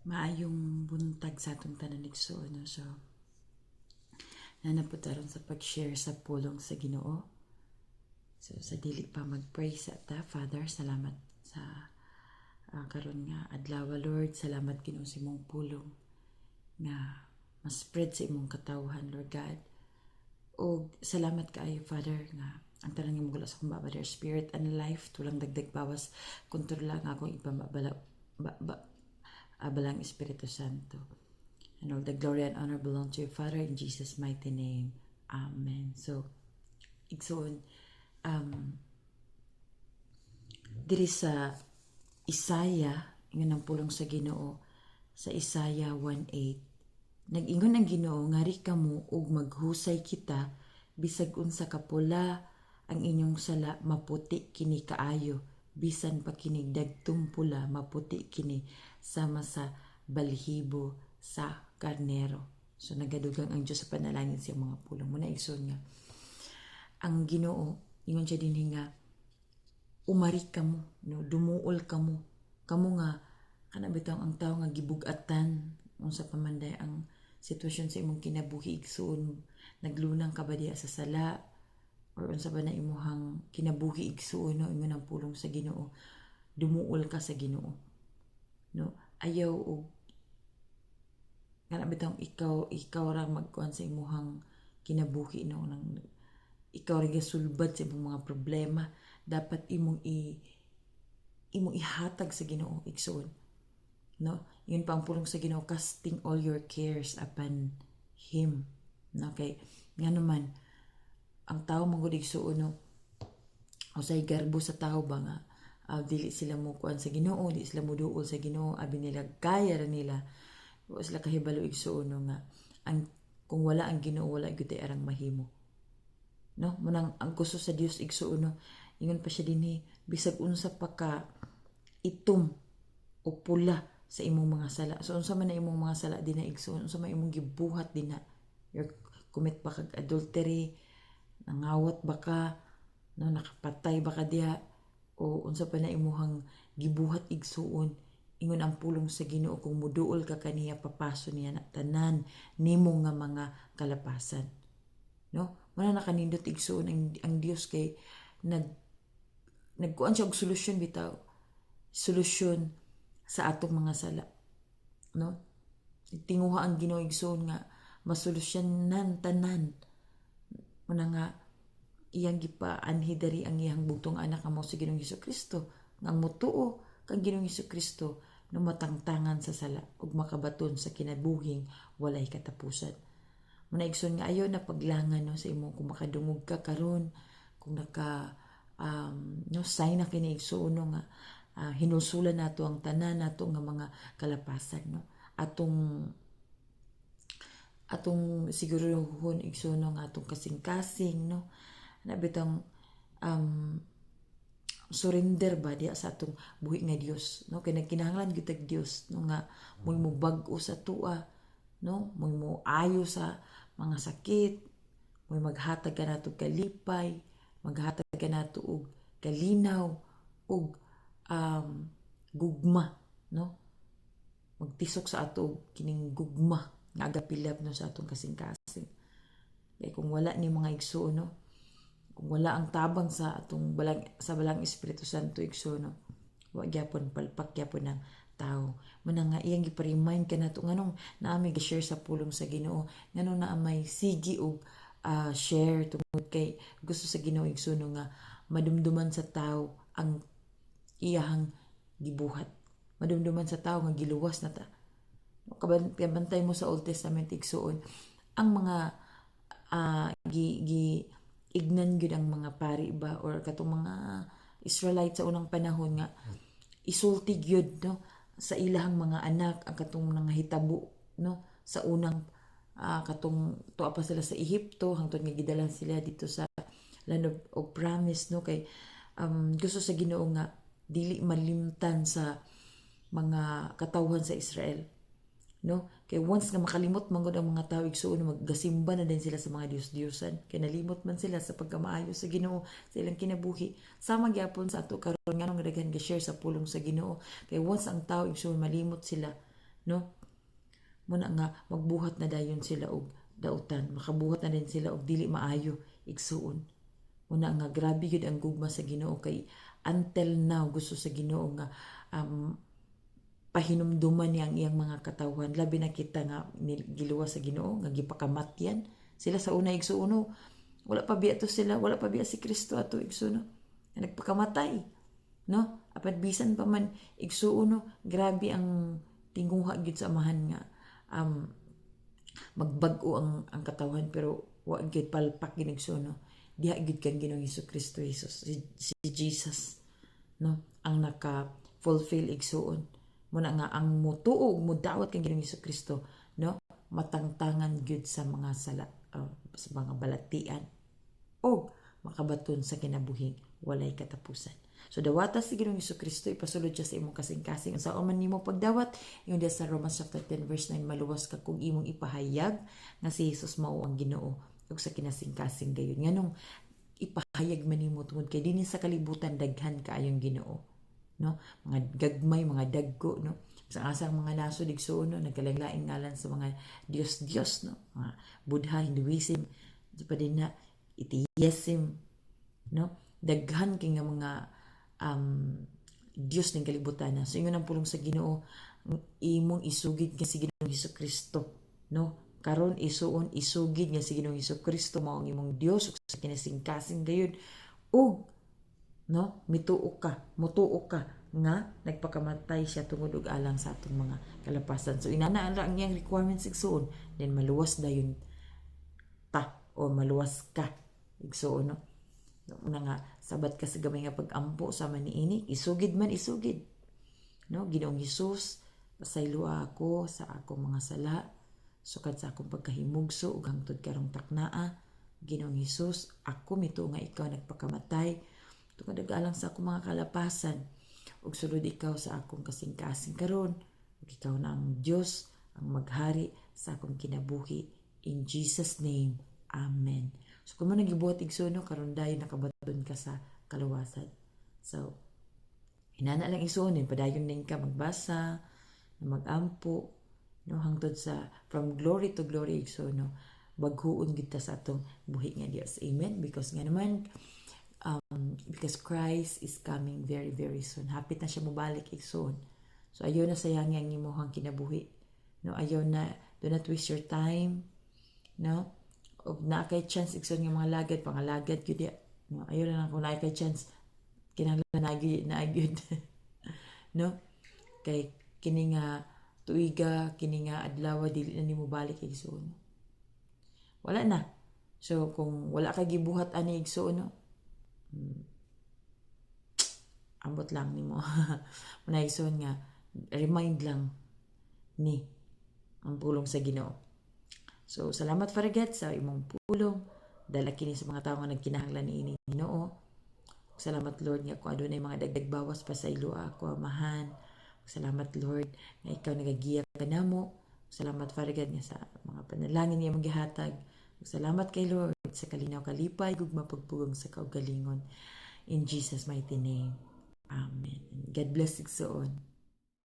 Maayong buntag sa atong tanan igsoon, no? So, nanaputaron sa pag-share sa pulong sa Ginoo. So, sa dili pa mag-pray sa ta, Father, salamat sa karon nga adlaw, Lord. Salamat Ginoo sa imong pulong nga ma-spread sa imong katawhan, Lord God. O salamat kaayo, Father, nga ang tanan nga mugula sa akong Father, Spirit and life, tulang dagdag bawas, kontrola nga akong ipamabala, abalang Espiritu Santo. And all the glory and honor belong to you, Father, in Jesus' mighty name. Amen. So, igsoon, diri sa Isaiah, yun ang pulong sa Ginoo, sa Isaiah 1:8, nag-ingon ang Ginoo, ngari kamo ug maghusay kita, bisag unsa kapula ang inyong sala, maputi kini kaayo, bisan pa kinig dagtong pula, maputi kini sama sa balhibo sa karnero. So nagadugang ang Diyos sa panalangin siya mga pulong. Muna igsoon nga, ang Ginoo, ingon siya din nga, umari kamo, no? Dumuol kamo nga, kanabitaw ang tao nga gibugatan, unsa pamanday ang sitwasyon sa imong kinabuhi igsoon, naglunang ka ba diya sa sala, or unsa ba na imuhang kinabuhi igsoon, no? Ingon ang pulong sa Ginoo, dumuol ka sa Ginoo, no? Ayaw og kanabitaw ikaw ra magkuan sa imuhang kinabuhi, no? Nang ikaw rin sulbad sa imong mga problema, dapat imong ihatag sa Ginoo igsoon, no? Yun pa ang pulong sa Ginoo, casting all your cares upon Him, no? Kay nga naman ang tao mangud igsoon, no? Usay garbo sa tao ba nga dili sila mo kuan sa Ginoo, di sila mo duol sa Ginoo, abi nila kaya ra nila, wa sila kahibalo igsoon, no? Nga kung wala ang Ginoo, wala gyud arang mahimo, no? Munang ang gusto sa Dios igsuon, no? Ingon pa siya dinhi, bisag unsa pa ka itom o pula sa imong mga sala. So unsa man na imong mga sala dinha igsuon, unsa man imong gibuhat dinha, your commit ba kag adultery, nangawat ba ka, no, nakapatay ba ka diha, o unsa pa na imuhang gibuhat igsuon, ingon ang pulong sa Ginoo, kung muduol ka kaniya, papaso niya na tanan nimo nga mga kalapasan, no? Wala na kanindot igsuon ang Dios, kay nagkuan siya og solusyon bitaw, solusyon sa atong mga sala, no? Tinguha ang Ginoo igsoon nga masolusyonan tanan, muna nga iyang gipaanhi dari ang iyang bugtong anak nga mao si Ginoong Hesukristo, nga motuo kang Ginoong Hesukristo no matangtangan sa sala ug makabaton sa kinabuhing walay katapusan. Muna igsoon nga ayo na paglangan, no, sa imo, kung makadungog ka karon, kung naka no sign na kini igsoon, no, nga hinusulan nato ang tanan nato nga mga kalapasan, no? Atong siguruhon igsoon, no, nga atong kasing-kasing, no, nabitang surrender ba diya sa atong buhi nga Dios, no? Kay nagkinahanglan gyud tag Dios, no, nga moy mo bag-o sa tua, no, moy mo ayo sa mga sakit, moy maghatag ka nato kalipay, maghatag ka nato og kalinaw og gugma, no? Magtisok sa ato kining gugma nga agapilab, no, sa atong kasing-kasing. Kay kung wala ni mga igsoon, no, kung wala ang tabang sa atong balang Espiritu Santo igsoon, no, wa gyapon palpak gyapon ng tao. Muna nga iyang gipa-remind ka nato nganong naamay ga-share sa pulong sa Ginoo, nganong naamay sigi og share tungod kay gusto sa Ginoo igsoon, nga madumduman sa tao ang iyahang gibuhat, madumduman sa tao nga giluwas na ta. Kabantay mo sa Old Testament igsoon, ang mga ignan gyud ang mga pari ba, or katong mga Israelites sa unang panahon, nga isulti gyud, no, sa ilahang mga anak ang katong nangahitabo, no, sa unang katong tuwa pa sila sa Ehipto hangtod nga gidalan sila dito sa land of promise, no? Kay gusto sa Ginoo nga dili malimtan sa mga katawhan sa Israel, no? Kay once nga makalimot man gud ang mga tawo igsoon, maggasimba na din sila sa mga dios-diyosan, kay nalimot man sila sa pagkamaayo sa Ginoo sa ilang kinabuhi. Sama gyapon sa ato karon nganong daghan ga-share sa pulong sa Ginoo, kay once ang tawo igsoon malimot sila no? Muna nga magbuhat na dayon sila og dautan, makabuhat na din sila og dili maayo igsuon. Muna nga grabe gyud ang gugma sa Ginoo kay until now gusto sa Ginoo nga pahinumduman niya ang iyang mga katawan. Labi na kita nga giluwas sa Ginoo nga gipakamatyan sila sa una igsuon. Wala pa biya to sila, wala pa biya si Kristo ato igsuon. Nagpakamatay, no? Apan bisan pa man igsuon, grabe ang tinguha gid sa amahan nga magbag-o ang katawan pero wa gid palpak ginigsuon. Diha gid kang Ginoong Hesukristo Jesus, si Jesus, no? Ang naka-fulfill igsuon. Muna nga ang mutuog mudawat kang Ginoong Hesukristo, no? Matangtangan gyud sa mga sala, sa mga balatian o makabaton sa kinabuhing walay katapusan. So dawata si Ginoong Hesukristo, ipasulod siya sa imong kasing-kasing. Sa man nimo pagdawat, yung sa Romans chapter 10 verse 9, maluwas ka kung imong ipahayag nga si Jesus mao ang Ginoo ug sa kinasing-kasing gayon. Nganong ipahayag man nimo tungod kay dinhi sa kalibutan daghan kaayong Ginoo, no? Mga gagmay, mga dagko, no? Sa asang mga nasod igsuon, no? Nagkalain-laing ngalan sa mga Dios, no? Mga Buddha, Hinduism, di pa din na Atheism, no? Daghan kay nga mga Dios ning kalibutan na. So ingon ang pulong sa Ginoo, imong isugid nga si Ginoong Hesukristo, no? Karon isuon isugid nga si Ginoong Hesukristo mao ang imong Dios ug sa kinasing-kasing gayon. Ug no, mutuo ka nga nagpakamatay siya tungod og alang sa atong mga kalapasan. So inana ang iyang requirements igsuon, then maluwas dayon ta o maluwas ka igsuon, no? Una nga sabat ka sa gamay nga pag-ampo sa maniini, isugid man isugid, no? Ginoong Hesus, pasaylo ako sa akong mga sala, sukad sa akong pagkahimugso ug hangtod karong taknaa. Ginoong Hesus, ako mito nga ikaw nagpakamatay tungod alang sa akong mga kalapasan, ug sulod ikaw sa akong kasing-kasing karon, ug ikaw na ang Dios ang maghari sa akong kinabuhi. In Jesus name, Amen. So kung mo nagibuhat igsuno, karon dayon nakabaton ka sa kaluwasan. So inana lang isuonin, padayon ning ka magbasa, magampo, no, hangtod sa from glory to glory igsuno, baghuon gid ta sa atong buhi nga Dios. Amen. Because nga naman because Christ is coming very very soon. Hapit na siya mobalik igsoon. So ayaw na sayang ang imong kinabuhi. No, ayaw na, do not waste your time. No? Og na kay chance igsoon nga mga lagad, pangalagad gyud ya. No, ayaw na kung na kay chance kinahanglan na gyud. No? Kay kini nga tuiga, kini nga adlaw dili na nimo balik igsoon. Wala na. So kung wala ka gibuhat ani igsoon, no, ambot lang nimo. Muna igsoon nga remind lang ni ang pulong sa Ginoo. So salamat Faragat sa imong pulong, dala kini sa mga tawo nga nagkinahanglan niini Ginoo. Salamat Lord nga kung adunay mga dagdag bawas pa sa ilo ako amahan. Salamat Lord nga ikaw nagagiya kanamo. Salamat Faragat nga sa mga panalangin niya magihatag. Salamat kay Lord sa kalinaw kalipay ug mapagpugong sa kaugalingon. In Jesus mighty name. Amen. God bless igsoon.